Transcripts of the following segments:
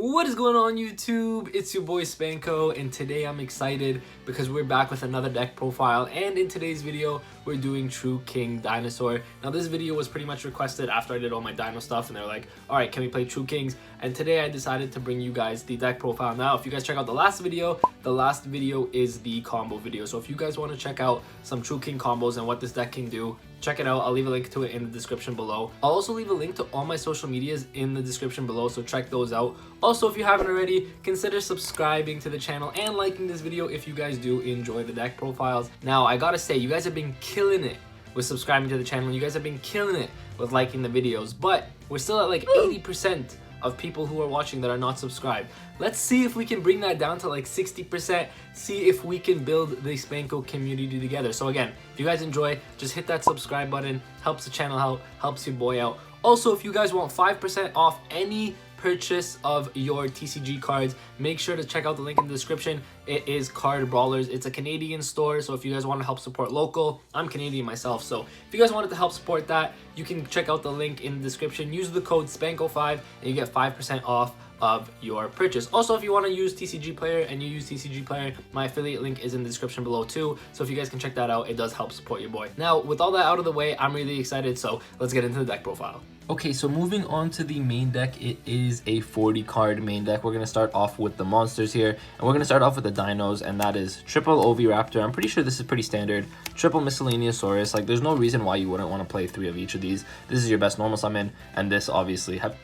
What is going on YouTube? It's your boy Spanko, and today I'm excited because we're back with another deck profile, and in today's video we're doing True King Dinosaur. Now this video was pretty much requested after I did all my dino stuff and they're like, alright, can we play True Kings? And today I decided to bring you guys the deck profile. Now if you guys check out the last video is the combo video. So if you guys want to check out some True King combos and what this deck can do, check it out. I'll leave a link to it in the description below. I'll also leave a link to all my social medias in the description below, so check those out. Also, if you haven't already, consider subscribing to the channel and liking this video if you guys do enjoy the deck profiles. Now, I gotta say, you guys have been killing it with subscribing to the channel. You guys have been killing it with liking the videos, but we're still at like 80% of people who are watching that are not subscribed. Let's see if we can bring that down to like 60%, see if we can build the Spanko community together. So again, if you guys enjoy, just hit that subscribe button, helps the channel out, helps your boy out. Also, if you guys want 5% off any purchase of your TCG cards, make sure to check out the link in the description. It is Card Brawlers. It's a Canadian store, so if you guys want to help support local, I'm Canadian myself, so if you guys wanted to help support that, you can check out the link in the description. Use the code SPANKO5 and you get 5% off of your purchase. Also, if you want to use TCG Player and you use TCG Player, my affiliate link is in the description below too, so if you guys can check that out, it does help support your boy. Now, with all that out of the way, I'm really excited, so let's get into the deck profile. Okay, so moving on to the main deck, it is a 40 card main deck. We're going to start off with the monsters here, and we're going to start off with the dinos, and that is triple Oviraptor. I'm pretty sure this is pretty standard. Triple Miscellaneousaurus. Like, there's no reason why you wouldn't want to play 3 of each of these. This is your best normal summon, and this obviously, have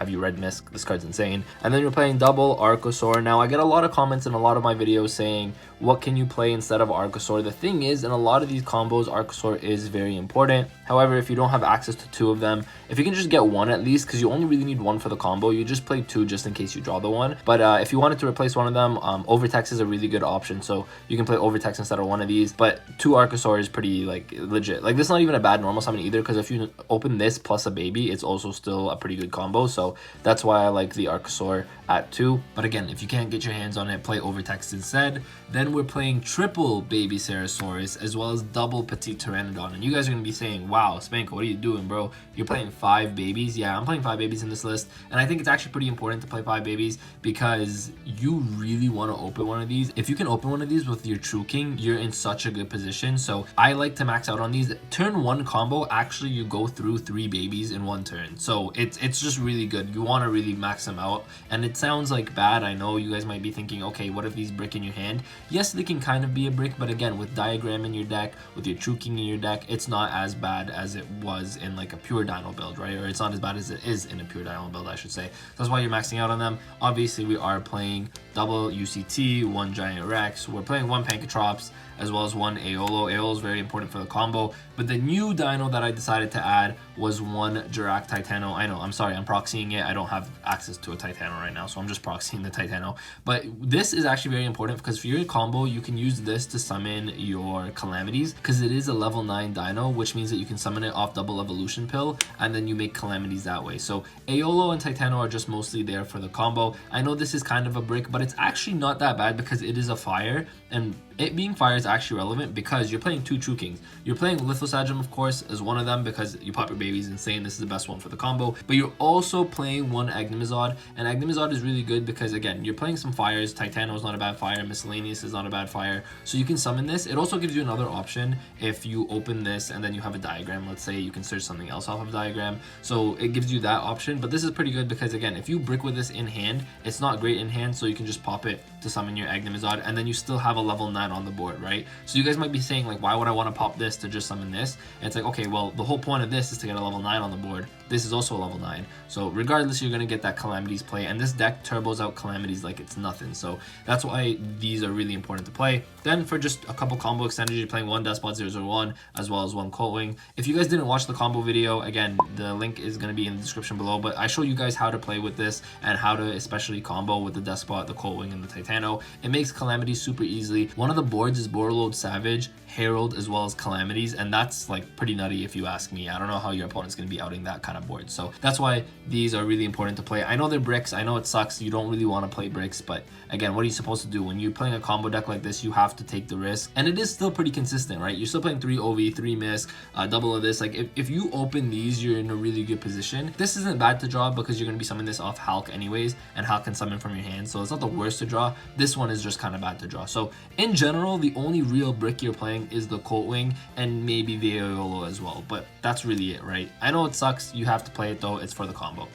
you read Misk? This card's insane. And then you're playing double Archosaur. Now, I get a lot of comments in a lot of my videos saying, what can you play instead of Archosaur? The thing is, in a lot of these combos, Archosaur is very important. However, if you don't have access to 2 of them, if you can just get 1 at least, because you only really need 1 for the combo, you just play 2 just in case you draw the 1. But if you wanted to replace one of them, Overtex is a really good option, so you can play Overtex instead of one of these. But 2 Archosaur is pretty like legit. Like, this is not even a bad normal summon either, because if you open this plus a baby, it's also still a pretty good combo. So that's why I like the Archosaur at 2. But again, if you can't get your hands on it, play Overtex instead. Then we're playing triple Baby Ceratosaurus as well as double Petite Pteranodon. And you guys are going to be saying, wow, Spanko, what are you doing, bro? You're playing 5 babies? Yeah, I'm playing 5 babies in this list. And I think it's actually pretty important to play 5 babies because you really want to open one of these. If you can open one of these with your True King, you're in such a good position. So I like to max out on these. Turn 1 combo, actually you go through 3 babies in 1 turn. So it's just really good. You want to really max them out. And it sounds like bad. I know you guys might be thinking, okay, what if these brick in your hand? Yes, they can kind of be a brick, but again, with Diagram in your deck, with your True King in your deck, it's not as bad as it was in like a pure Dino build, right? Or it's not as bad as it is in a pure Dino build, I should say. That's why you're maxing out on them. Obviously, we are playing double UCT, 1 Giant Rex. We're playing 1 Pankatrops, as well as 1 Aeolo. Aeolo is very important for the combo. But the new dino that I decided to add was 1 Jirac Titano. I know, I'm sorry, I'm proxying it. I don't have access to a Titano right now, so I'm just proxying the Titano. But this is actually very important because for your combo, you can use this to summon your Calamities because it is a level 9 dino, which means that you can summon it off double evolution pill and then you make Calamities that way. So Aeolo and Titano are just mostly there for the combo. I know this is kind of a brick, but it's actually not that bad because it is a fire, and it being fire is actually relevant because you're playing 2 True Kings. You're playing Lithosagem, of course, as one of them because you pop your babies insane. This is the best one for the combo. But you're also playing 1 Agnimazod, and Agnimazod is really good because, again, you're playing some fires. Titano is not a bad fire. Miscellaneous is not a bad fire. So you can summon this. It also gives you another option if you open this and then you have a diagram. Let's say you can search something else off of diagram. So it gives you that option. But this is pretty good because, again, if you brick with this in hand, it's not great in hand. So you can just pop it to summon your Agnimazod, and then you still have a level 9 on the board, right? So you guys might be saying, like, why would I want to pop this to just summon this? And it's like, okay, well, the whole point of this is to get a level 9 on the board. This is also a level 9. So regardless, you're going to get that Calamities play, and this deck turbos out Calamities like it's nothing. So that's why these are really important to play. Then for just a couple combo extenders, you're playing 1 Despot 001 as well as 1 Coltwing. If you guys didn't watch the combo video, again, the link is going to be in the description below, but I show you guys how to play with this and how to especially combo with the Despot, the Coltwing, and the Titano. It makes Calamities super easily. One of the boards is Borderload, Savage, Herald, as well as Calamities, and that's like pretty nutty if you ask me. I don't know how your opponent's going to be outing that kind of board, so that's why these are really important to play. I know they're bricks, I know it sucks, you don't really want to play bricks, but again, what are you supposed to do? When you're playing a combo deck like this, you have to take the risk, and it is still pretty consistent, right? You're still playing 3 OV, 3 miss, double of this. Like if you open these, you're in a really good position. This isn't bad to draw because you're going to be summoning this off Hulk anyways, and Hulk can summon from your hand, so it's not the worst to draw. This one is just kind of bad to draw. So in general, the only real brick you're playing is the Colt Wing and maybe the Aeolo as well, but that's really it, right? I know it sucks, you have to play it though, it's for the combo.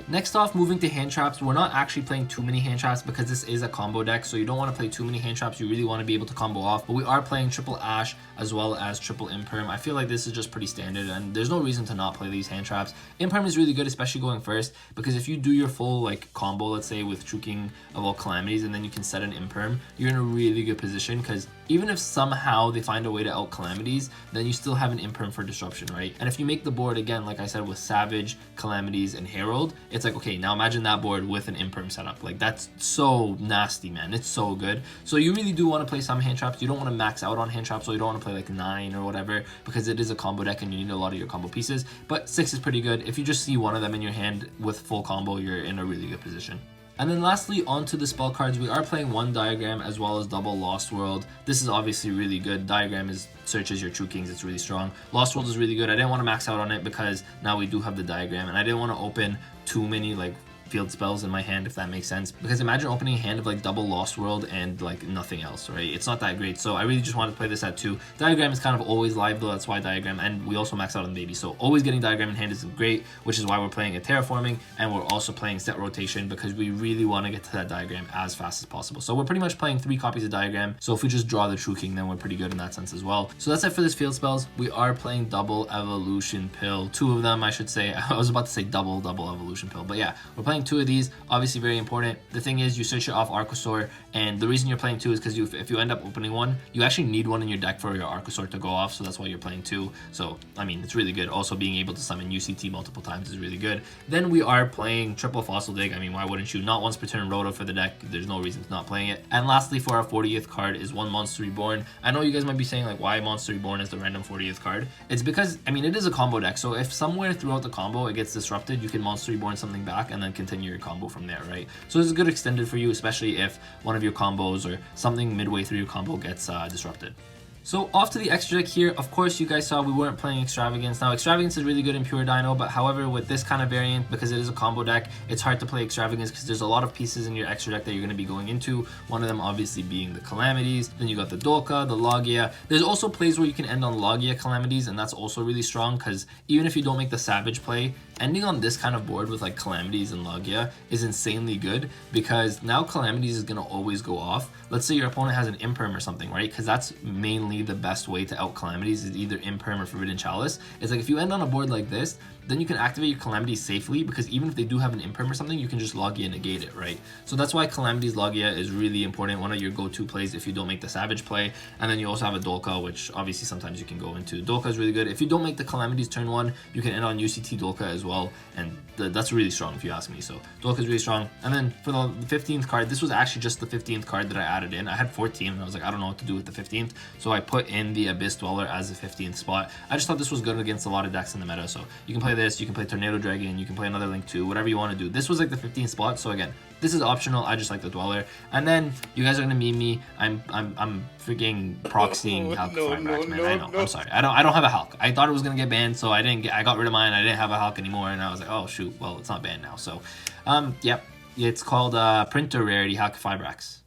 Next off, moving to hand traps, we're not actually playing too many hand traps because this is a combo deck, so you don't want to play too many hand traps. You really want to be able to combo off, but we are playing triple Ash as well as triple Imperm. I feel like this is just pretty standard, and there's no reason to not play these hand traps. Imperm is really good, especially going first, because if you do your full like combo, let's say with True King of all Calamities, and then you can set an Imperm, you're in a really good position, because even if somehow they find a way to out Calamities, then you still have an Imperm for disruption, right? And if you make the board, again, like I said, with Savage, Calamities, and Herald, it's like, okay, now imagine that board with an Imperm setup. Like, that's so nasty, man. It's so good. So you really do want to play some hand traps. You don't want to max out on hand traps, so you don't want to play like 9 or whatever, because it is a combo deck and you need a lot of your combo pieces. But 6 is pretty good. If you just see one of them in your hand with full combo, you're in a really good position. And then lastly, onto the spell cards, we are playing 1 Diagram as well as double Lost World. This is obviously really good. Diagram is searches your True Kings, it's really strong. Lost World is really good. I didn't want to max out on it because now we do have the Diagram, and I didn't want to open too many like field spells in my hand, if that makes sense, because imagine opening a hand of like double Lost World and like nothing else, right? It's not that great. So I really just wanted to play this at 2. Diagram is kind of always live though, that's why Diagram, and we also max out on Baby, so always getting Diagram in hand is great, which is why we're playing a Terraforming, and we're also playing Set Rotation because we really want to get to that Diagram as fast as possible. So we're pretty much playing 3 copies of Diagram, so if we just draw the True King, then we're pretty good in that sense as well. So that's it for this field spells. We are playing double Evolution Pill, 2 of them I should say. I was about to say double Evolution Pill, but yeah, we're playing 2 of these. Obviously very important. The thing is, you search it off Archosaur, and the reason you're playing 2 is because if you end up opening 1, you actually need 1 in your deck for your Archosaur to go off, so that's why you're playing 2. So I mean, it's really good. Also being able to summon UCT multiple times is really good. Then we are playing triple Fossil Dig. I mean, why wouldn't you? Not once per turn Roto for the deck. There's no reason to not playing it. And lastly, for our 40th card is 1 Monster Reborn. I know you guys might be saying like, why Monster Reborn is the random 40th card? It's because, I mean, it is a combo deck, so if somewhere throughout the combo it gets disrupted, you can Monster Reborn something back and then continue your combo from there, right? So it's a good extended for you, especially if one of your combos or something midway through your combo gets disrupted. So off to the extra deck here. Of course, you guys saw we weren't playing Extravagance. Now, Extravagance is really good in Pure Dino, but however, with this kind of variant, because it is a combo deck, it's hard to play Extravagance because there's a lot of pieces in your extra deck that you're going to be going into. One of them obviously being the Calamities. Then you got the Dolka, the Logia. There's also plays where you can end on Logia Calamities, and that's also really strong because even if you don't make the Savage play, ending on this kind of board with like Calamities and Logia is insanely good, because now Calamities is going to always go off. Let's say your opponent has an Imperm or something, right? Because that's mainly the best way to out Calamities, is either Imperm or Forbidden Chalice. It's like if you end on a board like this, then you can activate your Calamities safely, because even if they do have an Imperm or something, you can just Logia negate it, right? So that's why Calamities Logia is really important, one of your go-to plays if you don't make the Savage play. And then you also have a Dolka, which obviously sometimes you can go into. Dolka is really good. If you don't make the Calamities turn 1, you can end on UCT Dolka as well, and that's really strong if you ask me. So Dolka is really strong. And then for the 15th card, this was actually just the 15th card that I added in. I had 14 and I was like, I don't know what to do with the 15th, so I put in the Abyss Dweller as the 15th spot. I just thought this was good against a lot of decks in the meta, so you can play this, you can play Tornado Dragon, you can play another Link 2, whatever you want to do. This was like the 15th spot, so again, this is optional. I just like the Dweller. And then you guys are gonna meme me. I'm freaking proxying Hulk Fireback, man. I know. I'm sorry. I don't have a Hulk. I thought it was gonna get banned, so I got rid of mine. I didn't have a Hulk anymore, and I was like, oh shoot, well it's not banned now. So yep, it's called Printer Rarity Hulk Firebracks.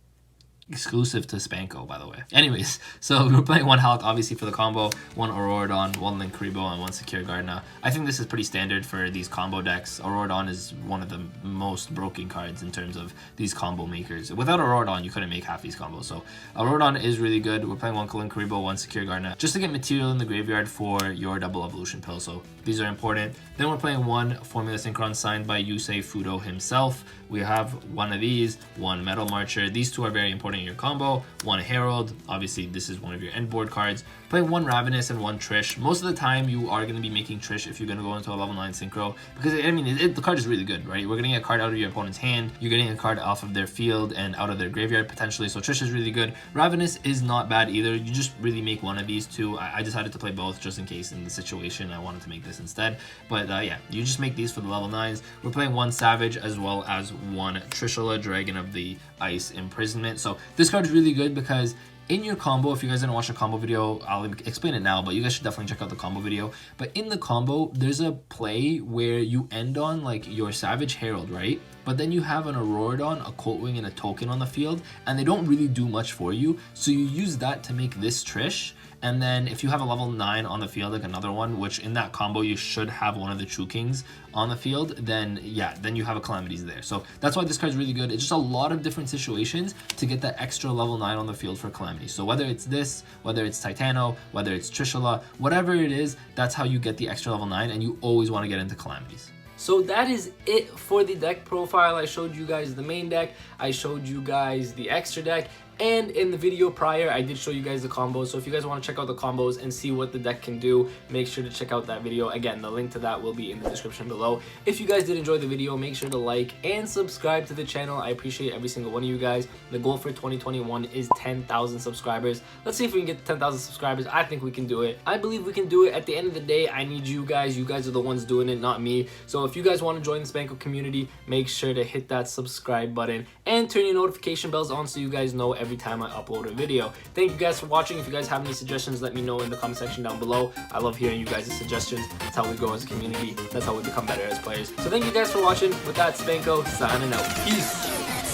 Exclusive to Spanko, by the way. Anyways, so we're playing 1 Hulk, obviously, for the combo, 1 Auroradon, 1 Linkuriboh, and 1 Secure Gardener. I think this is pretty standard for these combo decks. Auroradon is one of the most broken cards in terms of these combo makers. Without Auroradon, you couldn't make half these combos. So Auroradon is really good. We're playing 1 Linkuriboh, 1 Secure Gardener, just to get material in the graveyard for your double Evolution Pill. So these are important. Then we're playing 1 Formula Synchron signed by Yusei Fudo himself. We have 1 of these, 1 Metal Marcher. These 2 are very important putting in your combo, 1 Herald, obviously this is one of your end board cards, playing 1 Ravenous and 1 Trish. Most of the time you are going to be making Trish if you're going to go into a level 9 synchro, because I mean the card is really good, right? We're getting a card out of your opponent's hand, you're getting a card off of their field and out of their graveyard potentially, so Trish is really good. Ravenous is not bad either. You just really make one of these two. I decided to play both just in case in the situation I wanted to make this instead, but yeah, you just make these for the level 9s. We're playing 1 Savage as well as 1 Trishula, Dragon of the Ice Imprisonment. So this card is really good because in your combo, if you guys didn't watch the combo video, I'll explain it now, but you guys should definitely check out the combo video. But in the combo, there's a play where you end on like your Savage Herald, right? But then you have an Auroradon, a Colt Wing, and a token on the field, and they don't really do much for you. So you use that to make this Trish. And then if you have a level 9 on the field, like another one, which in that combo you should have one of the True Kings on the field, then yeah, then you have a Calamities there. So that's why this card's really good. It's just a lot of different situations to get that extra level 9 on the field for Calamities. So whether it's this, whether it's Titano, whether it's Trishula, whatever it is, that's how you get the extra level 9, and you always want to get into Calamities. So that is it for the deck profile. I showed you guys the main deck, I showed you guys the extra deck, and in the video prior, I did show you guys the combos. So if you guys want to check out the combos and see what the deck can do, make sure to check out that video. Again, the link to that will be in the description below. If you guys did enjoy the video, make sure to like and subscribe to the channel. I appreciate every single one of you guys. The goal for 2021 is 10,000 subscribers. Let's see if we can get 10,000 subscribers. I think we can do it. I believe we can do it. At the end of the day, I need you guys. You guys are the ones doing it, not me. So if you guys want to join the Spanko community, make sure to hit that subscribe button and turn your notification bells on so you guys know every time I upload a video. Thank you guys for watching. If you guys have any suggestions, let me know in the comment section down below. I love hearing you guys' suggestions. That's how we grow as a community. That's how we become better as players. So thank you guys for watching. With that, Spanko signing out. Peace.